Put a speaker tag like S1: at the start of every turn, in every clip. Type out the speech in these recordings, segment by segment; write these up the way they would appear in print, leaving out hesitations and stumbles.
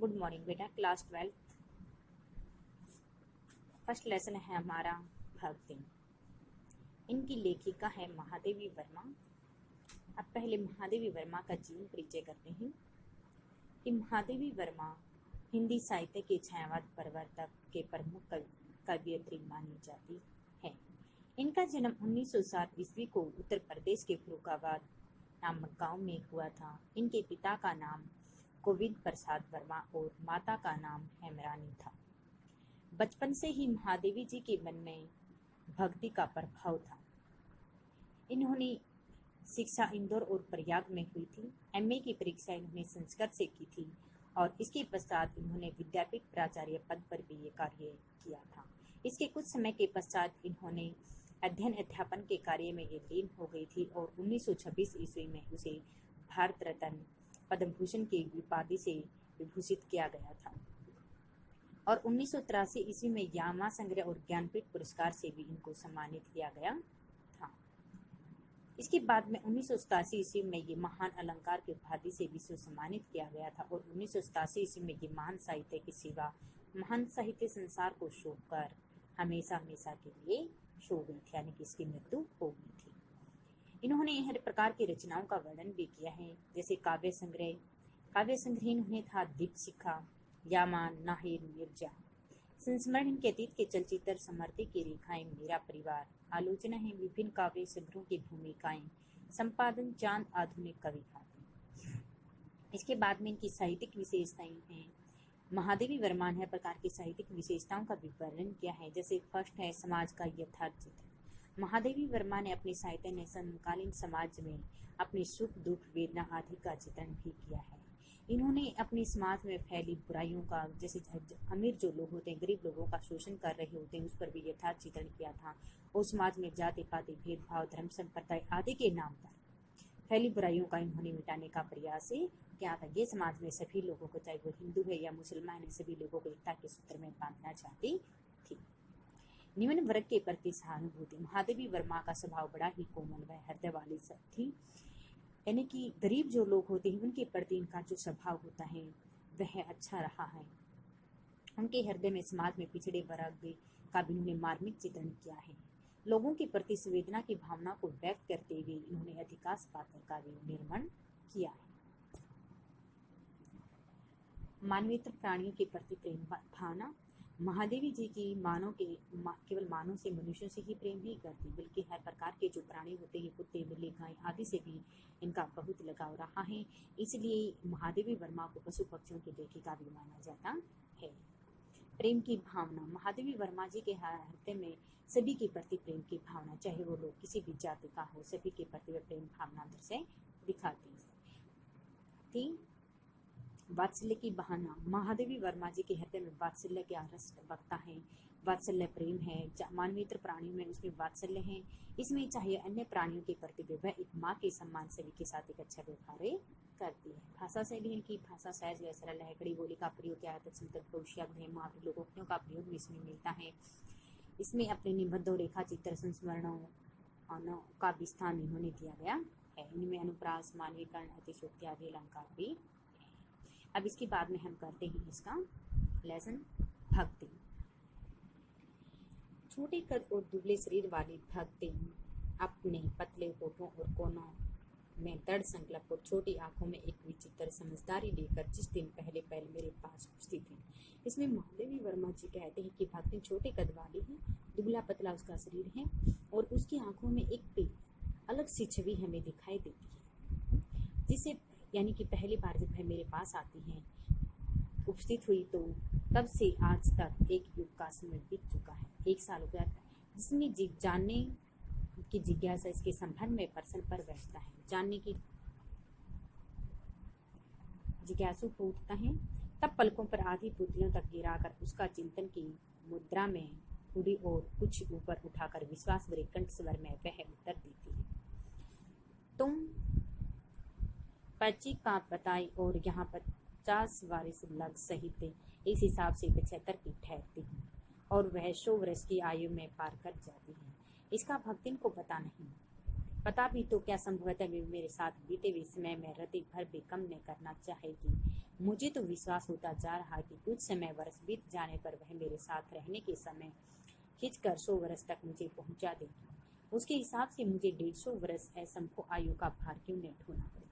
S1: Good morning बेटा। Class 12 first lesson है हमारा भक्ति। इनकी लेखिका है महादेवी वर्मा। अब पहले महादेवी वर्मा का जीवन परिचय करते हैं कि महादेवी वर्मा हिंदी साहित्य के छायावाद प्रवर्तक के प्रमुख कवयित्री मानी जाती है। इनका जन्म 1907 ईस्वी को उत्तर प्रदेश के फर्रुखाबाद नामक गांव में हुआ था। इनके पिता का नाम गोविंद प्रसाद वर्मा और माता का नाम हेमरानी था। बचपन से ही महादेवी जी के मन में भक्ति का प्रभाव था। इन्होंने शिक्षा इंदौर और प्रयाग में हुई थी। एमए की परीक्षा इन्होंने संस्कृत से की थी और इसके पश्चात इन्होंने विद्यापीठ प्राचार्य पद पर भी ये कार्य किया था। इसके कुछ समय के पश्चात इन्होंने अध्ययन अध्यापन के कार्य में ये लीन हो गई थी और 1926 ईस्वी में उसे भारत रत्न पद्म भूषण की उपाधि से विभूषित किया गया था और 1983 ईस्वी में यामा संग्रह और ज्ञानपीठ पुरस्कार से भी इनको सम्मानित किया गया था। इसके बाद में 1987 ईस्वी में ये महान अलंकार की उपाधि से भी सम्मानित किया गया था और 1987 ईस्वी में ये महान साहित्य की सेवा महान साहित्य संसार को छोड़कर हमेशा हमेशा के लिए सो गई थी, यानी कि इसकी मृत्यु हो गई थी। इन्होंने हर प्रकार की रचनाओं का वर्णन भी किया है, जैसे काव्य संग्रह इन्होंने था दीपशिखा, यामान, नाहिर, मिर्जा। संस्मरण इनके अतीत के चलचित्र समर्थे की रेखाएं, मेरा परिवार। आलोचना है विभिन्न काव्य संग्रहों की भूमिकाएं, संपादन चांद आधुनिक कवि खाते। इसके बाद में इनकी साहित्यिक विशेषताएं हैं। महादेवी वर्मा ने हर प्रकार की साहित्यिक विशेषताओं का भी वर्णन किया है, जैसे फर्स्ट है समाज का यथार्थ चित्र। महादेवी वर्मा ने अपने साहित्य में समकालीन समाज में अपने सुख दुख वेदना आदि का चित्रण भी किया है। इन्होंने अपने समाज में फैली बुराइयों का, जैसे अमीर जो लोग होते हैं गरीब लोगों का शोषण कर रहे होते हैं, उस पर भी यथार्थ चित्रण किया था और समाज में जाति पाति भेदभाव धर्म संप्रदाय आदि के नाम पर फैली बुराइयों का इन्होंने मिटाने का प्रयास किया था। ये समाज में सभी लोगों को, चाहे वो हिंदू है या मुसलमान है, सभी लोगों को एकता के सूत्र में बांधना चाहती थी। निम्न वर्ग के प्रति सहानुभूति। महादेवी वर्मा का स्वभाव बड़ा ही कोमल व हृदय वाली थी, यानी कि गरीब जो लोग होते हैं उनके प्रति इनका जो स्वभाव होता है वह अच्छा रहा है। उनके हृदय में समाज में पिछड़े वर्ग का भी इन्होंने मार्मिक चित्रण किया है। लोगों के प्रति संवेदना की भावना को व्यक्त करते हुए इन्होंने अधिकांश पात्र का भी निर्माण किया है। मानवेतर प्राणियों के प्रति प्रेम भावना। महादेवी जी की केवल मानव से, मनुष्यों से ही प्रेम नहीं करती, बल्कि हर प्रकार के जो प्राणी होते हैं, कुत्ते बिल्ली गाय आदि से भी इनका बहुत लगाव रहा है। इसलिए महादेवी वर्मा को पशु पक्षियों की लेखिका भी माना जाता है। प्रेम की भावना। महादेवी वर्मा जी के हृदय में सभी के प्रति प्रेम की भावना, चाहे वो लोग किसी भी जाति का हो, सभी के प्रति वे प्रेम भावना अंदर से दिखाती थी। वात्सल्य की बहाना। महादेवी वर्मा जी के हृदय में वात्सल्य के रस बगता है, वात्सल्य प्रेम है। मानवेतर प्राणियों में उसमें वात्सल्य है। इसमें चाहे अन्य प्राणियों के प्रति वह एक माँ के सम्मान सभी के साथ एक अच्छा व्यवहार करती है। भाषा शैली इनकी भाषा सहज व सरल है। खड़ी बोली का प्रयोग किया जाता है। भविष्य मुहावरे लोकोक्तियों का प्रयोग भी इसमें मिलता है। इसमें अपने निबंध और रेखा चित्र संस्मरणों का भी स्थान इन्होंने दिया गया है। इनमें अनुप्रास, मानवीकरण, अतिशोक्ति आदि अलंकार भी है। अब इसके बाद में हम करते हैं इसका लेसन भक्ति। छोटे कद और दुबले शरीर वाली भक्ति अपने पतले होठों और कोनों में दृढ़ संकल्प और छोटी आंखों में एक विचित्र समझदारी लेकर जिस दिन पहले मेरे पास उपस्थित है। इसमें महादेवी वर्मा जी कहते हैं कि भक्ति छोटे कद वाली है, दुबला पतला उसका शरीर है और उसकी आंखों में एक अलग सी छवि हमें दिखाई देती है, जिसे यानी कि पहली बार जब वह मेरे पास आती हैं, उपस्थित हुई, तो तब से आज तक एक युग का समय बीत चुका है, 1 साल हो गया, जिसमें जानने की जिज्ञासा इसके संबंध में प्रश्न पर बैठता है, जानने की जिज्ञासु को उठता है। तब पलकों पर आधी पुतलियों तक गिराकर उसका चिंतन की मुद्रा में पूरी और कुछ ऊपर उठाकर विश्वास भरे कंठ स्वर में वह उत्तर देती है, तुम पर्ची का बताई और यहाँ 50 वर्ष लग सहित इस हिसाब से 75 की ठहरती हूँ और वह 100 वर्ष की आयु में पार कर जाती है। इसका भक्तिन को पता नहीं। पता भी तो क्या संभवतः वे मेरे साथ बीते हुए समय में रति भर भी कम न करना चाहेगी। मुझे तो विश्वास होता जा रहा कि कुछ समय वर्ष बीत जाने पर वह मेरे साथ रहने के समय खींचकर 100 वर्ष तक मुझे पहुंचा देगी। उसके हिसाब से मुझे 150 वर्ष असंभव आयु का भार क्यों न ढोना पड़े।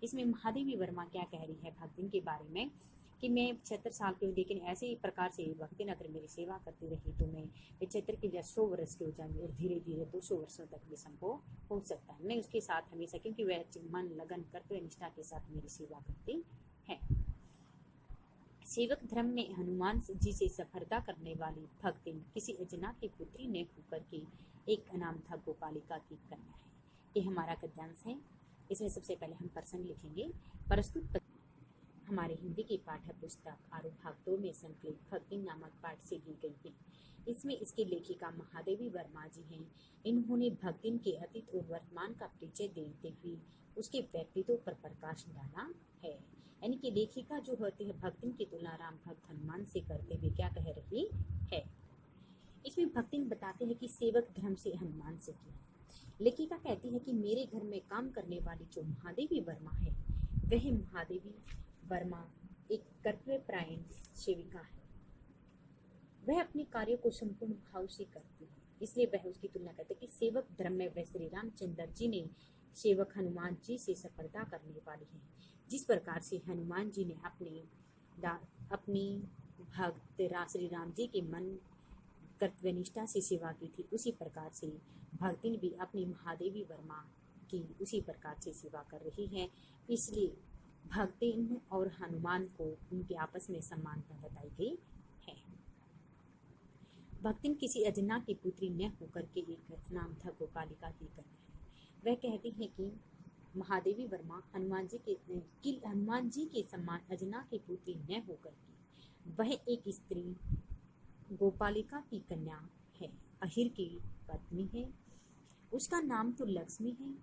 S1: इसमें महादेवी वर्मा क्या कह रही है भक्तिन के बारे में कि मैं 75 साल की हूँ, लेकिन ऐसे ही प्रकार से भक्तिन अगर मेरी सेवा करती रही तो मैं 75 की 100 वर्ष की हो जाऊंगी और धीरे धीरे 200 वर्षों तक भी संभव हो सकता है। मैं उसके साथ हमेशा, क्योंकि वह मन लगन करते हुए निष्ठा के साथ मेरी सेवा करती है। सेवक धर्म में हनुमान जी से सफलता करने वाली भक्तिन किसी अजना की पुत्री ने होकर के एक अनाम था गोपालिका की कन्या है। ये हमारा गद्यांश है। इसमें सबसे पहले हम प्रसंग लिखेंगे। प्रस्तुत हमारे हिंदी की पाठ्य पुस्तक आरोह भाग 2 में संकलित भक्ति नामक पाठ से दी गई है। इसमें इसकी लेखिका महादेवी वर्मा जी हैं। इन्होंने भक्तिन के अतीत और वर्तमान का परिचय देते हुए उसके व्यक्तित्व पर प्रकाश डाला है। यानी कि लेखिका जो होती है भक्तिन की तुलना राम भक्त हनुमान से करते हुए क्या कह रही है। इसमें भक्तिन बताते हैं कि सेवक धर्म से हनुमान से किया। लेखिका कहती है कि मेरे घर में काम करने वाली जो महादेवी वर्मा है वह महादेवी वर्मा एक कर्तव्यपरायण सेविका है। वह अपने कार्य को संपूर्ण भाव से करती है, इसलिए वह उसकी तुलना करते कि सेवक धर्म में वह श्री रामचंद्र जी ने सेवक हनुमान जी से सफलता करने वाली है। जिस प्रकार से हनुमान जी ने अपनी भक्त श्री राम जी के मन कर्तव्यनिष्ठा से सेवा की थी, उसी प्रकार से भक्तिन भी अपनी महादेवी वर्मा की उसी प्रकार से सेवा कर रही है। इसलिए भक्तिन और हनुमान को उनके आपस में समानता बताई गई है। भक्तिन किसी अजना की पुत्री न होकर के एक नाम था गोपालिका की कन्या है। वह कहती है कि महादेवी वर्मा हनुमान जी के समान अजना की पुत्री न होकर के वह एक स्त्री गोपालिका की कन्या है, अहिर की पत्नी है। उसका नाम तो लक्ष्मी है,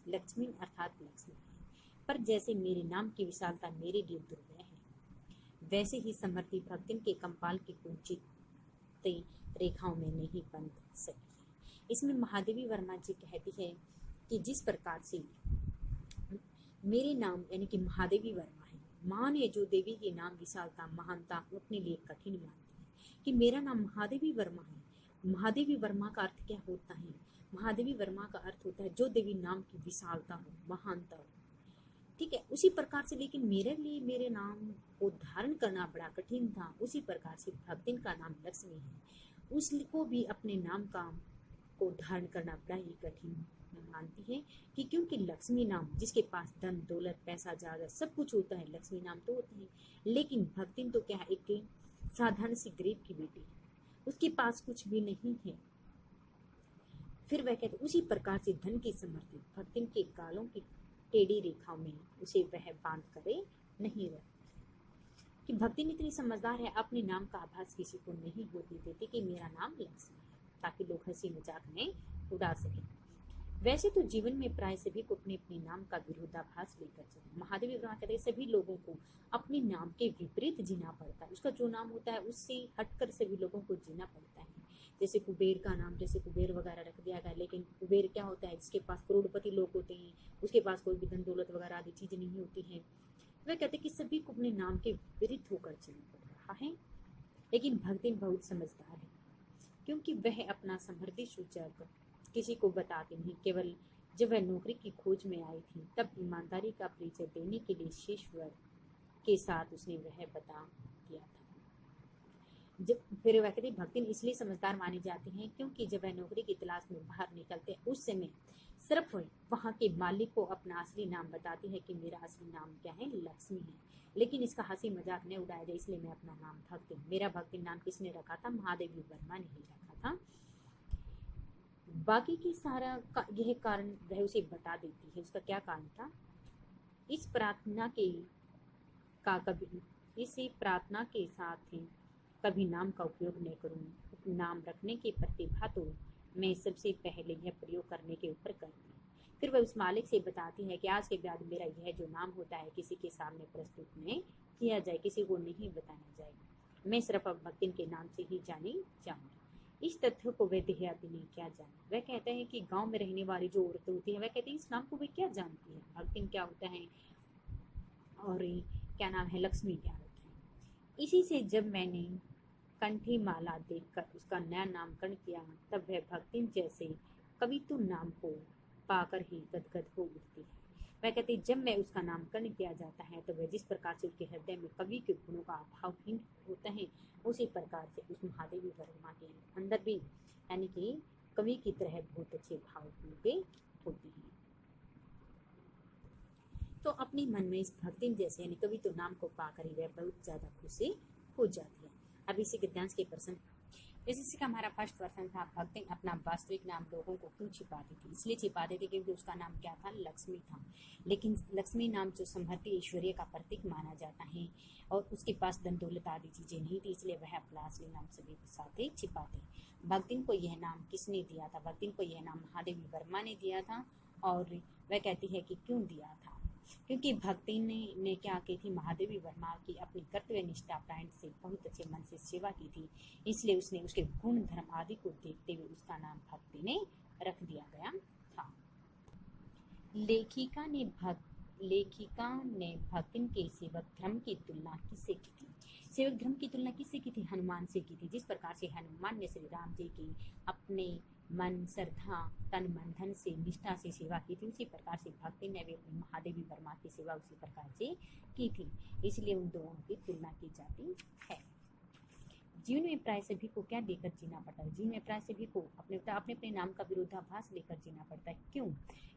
S1: लक्ष्मी अर्थात लक्ष्मी है। पर जैसे मेरे नाम की विशालता मेरे लिए दुर्लभ है, वैसे ही समर्थी भक्तिन के कंपाल की कुंचित रेखाओं में नहीं बंध सकी। इसमें महादेवी वर्मा जी कहती है कि जिस प्रकार से मेरे नाम यानी कि महादेवी वर्मा है, मान है जो देवी के नाम विशालता महानता अपने लिए कठिन मानती है कि मेरा नाम महादेवी वर्मा है। महादेवी वर्मा का अर्थ क्या होता है? महादेवी वर्मा का अर्थ होता है जो देवी नाम की विशालता हो, महानता हो। ठीक है, उसी प्रकार से लेकिन मेरे लिए मेरे नाम को धारण करना बड़ा कठिन था। उसी प्रकार से भक्तिन का नाम लक्ष्मी है, उसको भी अपने नाम का को धारण करना बड़ा ही कठिन मानती है कि क्योंकि लक्ष्मी नाम जिसके पास धन दौलत पैसा जायदाद सब कुछ होता है, लक्ष्मी नाम तो होता है। लेकिन भक्तिन तो क्या है, एक साधारण सी गरीब की बेटी है, उसके पास कुछ भी नहीं है। फिर वह कहते उसी प्रकार से धन की समृद्धि भक्तिन के गालों की टेढ़ी रेखाओं में उसे वह बांध करे नहीं रहे कि भक्तिन इतनी समझदार है, अपने नाम का आभास किसी को नहीं होती देती कि मेरा नाम लक्ष्मी है, ताकि लोग हंसी मजाक में उड़ा सकें। वैसे तो जीवन में प्राय सभी को अपने अपने नाम का विरोधाभास लेकर चले। महादेवी वर्मा कहते हैं सभी लोगों को अपने नाम के विपरीत जीना पड़ता है। उसका जो नाम होता है उससे हटकर सभी लोगों को जीना पड़ता है। जैसे कुबेर का नाम जैसे कुबेर वगैरह रख दिया गया, लेकिन कुबेर क्या होता है, जिसके पास करोड़पति लोग होते हैं, उसके पास कोई भी धन दौलत वगैरह आदि चीज नहीं होती है। वह कहते कि सभी को अपने नाम के विपरीत होकर चलना पड़ रहा है। लेकिन भक्तिन बहुत समझदार है, क्योंकि वह अपना समृद्धि सूचक किसी को बताती नहीं। केवल जब वह नौकरी की खोज में आई थी तब ईमानदारी का परिचय देने के लिए ईश्वर के साथ उसने वह बता दिया था। जब फिर वह कहती भक्तिन इसलिए समझदार मानी जाती हैं क्योंकि जब वह नौकरी की तलाश में बाहर निकलते हैं उस समय सिर्फ वहाँ के मालिक को अपना असली नाम बताती है कि मेरा असली नाम क्या है, लक्ष्मी है। लेकिन इसका हंसी मजाक न उड़ाया जाए इसलिए मैं अपना नाम भक्तिन, मेरा भक्तिन नाम किसने रखा था? महादेवी वर्मा ने ही रखा था। बाकी की सारा यह कारण वह उसे बता देती है। उसका क्या कारण था? इस प्रार्थना के साथ ही कभी नाम का उपयोग न करूं। नाम रखने की प्रतिभा तो मैं सबसे पहले यह प्रयोग करने के ऊपर करती। फिर वह उस मालिक से बताती है कि आज के बाद मेरा यह जो नाम होता है किसी के सामने प्रस्तुत नहीं किया जाए, किसी को नहीं बताया जाएगा। मैं सिर्फ अब भक्तिन के नाम से ही जानी जाऊंगी। इस तथ्य को वह देहाती ने क्या जाना। वह कहता है कि गांव में रहने वाली जो औरतें होती हैं वह कहती है इस नाम को वे क्या जानती है, भक्तिन क्या होता है और क्या नाम है लक्ष्मी क्या होता है। इसी से जब मैंने कंठी माला देखकर उसका नया नामकरण किया तब वह भक्तिन जैसे कवितु नाम को पाकर ही गदगद हो उठती है। वह कहती जब मैं उसका नामकरण किया जाता है तो वह जिस प्रकार से उसके हृदय में कवि के गुणों का अभावहीन होता है उसी प्रकार से उस महादेवी वर्मा के अंदर भी यानी कि कवि की तरह बहुत अच्छे भाव होते हैं। तो अपने मन में इस भक्तिन जैसे यानी कवि तो नाम को पाकर ही वह बहुत ज्यादा खुशी हो जाती है। अब इसी गद्यांश के प्रश्न इसी का हमारा फर्स्ट पर्सन था भक्तिन अपना वास्तविक नाम लोगों को क्यों छिपाती थी। इसलिए छिपाती थी क्योंकि उसका नाम क्या था, लक्ष्मी था। लेकिन लक्ष्मी नाम जो समृद्धि ऐश्वर्य का प्रतीक माना जाता है और उसके पास धन दौलत आदि चीजें नहीं थी, इसलिए वह अपना असली नाम सभी के साथ ही छिपाती। भक्तिन को यह नाम किसने दिया था, भक्तिन को यह नाम महादेवी वर्मा ने दिया था। और वह कहती है कि क्यों दिया था, क्योंकि भक्ति ने क्या की थी, महादेवी वर्मा की अपनी कर्तव्य निष्ठा प्राण से बहुत अच्छे मन से सेवा की थी, इसलिए उसने उसके गुण धर्म आदि को देखते हुए उसका नाम भक्ति ने रख दिया गया था। लेखिका ने भक्तिन के सेवक धर्म की तुलना किससे की थी। सेवक धर्म की तुलना किससे की थी, हनुमान से की थी। जिस प्रकार से हनुमान ने श्री राम जी की अपने मन श्रद्धा तन मन धन से निष्ठा से सेवा की थी, उसी प्रकार से भक्ति ने भी अपनी महादेवी वर्मा की सेवा उसी प्रकार से की थी, इसलिए उन दोनों की तुलना की जाती है। जीवन में प्राय सभी को क्या देकर जीना पड़ता है, जीवन में प्राय सभी को अपने अपने नाम का विरोधाभास लेकर जीना पड़ता है। क्यों,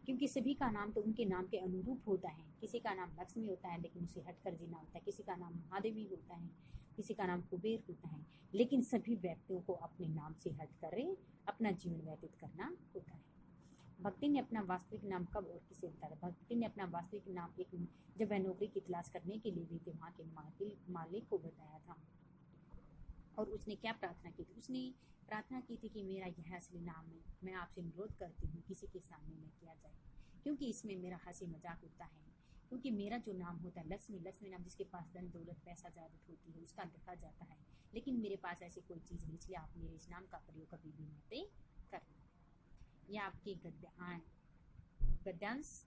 S1: क्योंकि सभी का नाम तो उनके नाम के अनुरूप होता है। किसी का नाम लक्ष्मी होता है लेकिन उसे हटकर जीना होता है, किसी का नाम महादेवी होता है, किसी का नाम कुबेर होता है, लेकिन सभी व्यक्तियों को अपने नाम से हटकर अपना जीवन व्यतीत करना होता है। भक्ति ने अपना वास्तविक नाम कब और किसे बताया, भक्ति ने अपना वास्तविक नाम एक जब वह नौकरी की तलाश करने के लिए गई थी वहाँ के मालिक को बताया था। और उसने क्या प्रार्थना की थी, उसने प्रार्थना की थी कि मेरा यह असली नाम है, मैं आपसे अनुरोध करती हूँ किसी के सामने न किया जाए, क्योंकि इसमें मेरा हंसी मजाक होता है। क्योंकि मेरा जो नाम होता है लक्ष्मी, लक्ष्मी नाम जिसके पास धन दौलत पैसा जादत होती है उसका देखा जाता है, लेकिन मेरे पास ऐसी कोई चीज़ नहीं, इसलिए आप मेरे इस नाम का प्रयोग कभी भी मत करना। यह आपकी गद्यांश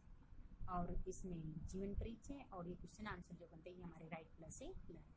S1: और इसमें जीवन परिचय और ये क्वेश्चन आंसर जो बनते हैं हमारे राइट प्लस से लर्न।